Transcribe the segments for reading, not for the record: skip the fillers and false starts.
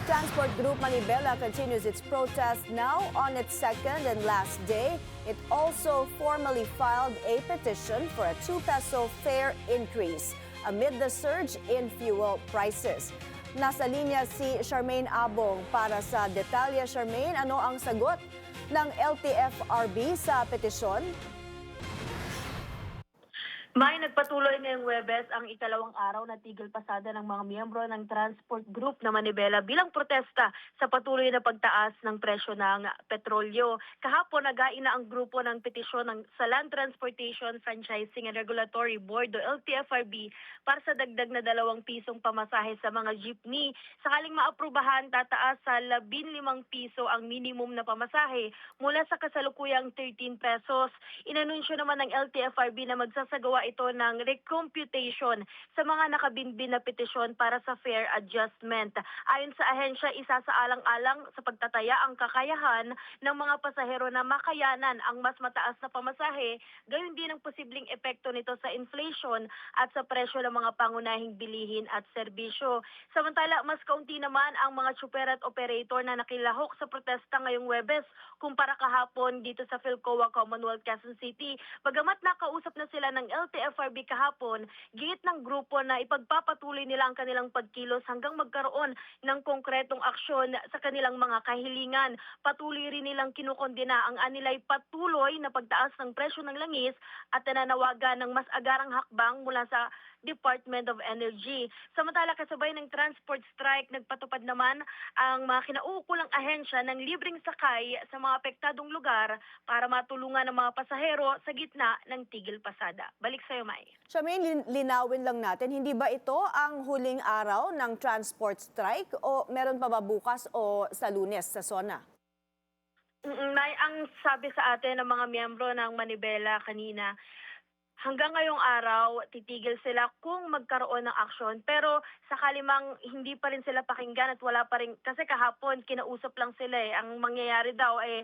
Transport Group Manibela continues its protest now on its second and last day. It also formally filed a petition for a 2 peso fare increase amid the surge in fuel prices. Nasa linya si Charmaine Abong para sa detalye. Charmaine, ano ang sagot ng LTFRB sa petisyon? May nagpatuloy ngayong Huwebes ang ikalawang araw na tigil pasada ng mga miyembro ng Transport Group na Manibela bilang protesta sa patuloy na pagtaas ng presyo ng petrolyo. Kahapon nagain na ang grupo ng petisyon sa Land Transportation Franchising and Regulatory Board o LTFRB para sa dagdag na 2 pisong pamasahe sa mga jeepney. Sakaling maaprubahan, tataas sa 15 piso ang minimum na pamasahe mula sa kasalukuyang 13 pesos. Inanunsyo naman ng LTFRB na magsasagawa ito ng recomputation sa mga nakabinbin na petisyon para sa fare adjustment. Ayon sa ahensya, isasaalang-alang sa pagtataya ang kakayahan ng mga pasahero na makayanan ang mas mataas na pamasahe, gayon din ang posibleng epekto nito sa inflation at sa presyo ng mga pangunahing bilihin at serbisyo. Samantala, mas kaunti naman ang mga tsuper at operator na nakilahok sa protesta ngayong Huwebes kumpara kahapon dito sa Philcoa Commonwealth, Quezon City. Bagamat nakausap na sila ng LTFRB kahapon, giit ng grupo na ipagpapatuloy nila ang kanilang pagkilos hanggang magkaroon ng konkretong aksyon sa kanilang mga kahilingan. Patuloy rin nilang kinukondena ang anilay patuloy na pagtaas ng presyo ng langis at nananawagan ng mas agarang hakbang mula sa Department of Energy. Samantala, kasabay ng transport strike, nagpatupad naman ang mga kinauukulang ahensya ng libreng sakay sa mga apektadong lugar para matulungan ang mga pasahero sa gitna ng tigil pasada. Balik sa iyo, May. Charmaine, linawin lang natin, hindi ba ito ang huling araw ng transport strike o meron pa ba bukas o sa Lunes sa SONA? May ang sabi sa atin ng mga miyembro ng Manibela kanina, hanggang ngayong araw, titigil sila kung magkaroon ng aksyon. Pero sakali mang hindi pa rin sila pakinggan at wala pa rin, kasi kahapon kinausap lang sila eh. Ang mangyayari daw ay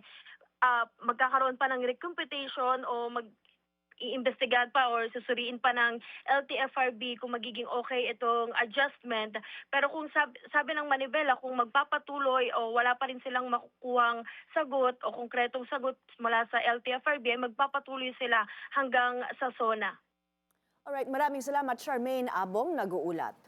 magkakaroon pa ng recomputation o iimbestigahan pa or susuriin pa ng LTFRB kung magiging okay itong adjustment. Pero kung sabi ng Manibela, kung magpapatuloy o wala pa rin silang makukuhang sagot o konkretong sagot mula sa LTFRB, ay magpapatuloy sila hanggang sa SONA. Alright, maraming salamat Charmaine Abong, nag-uulat.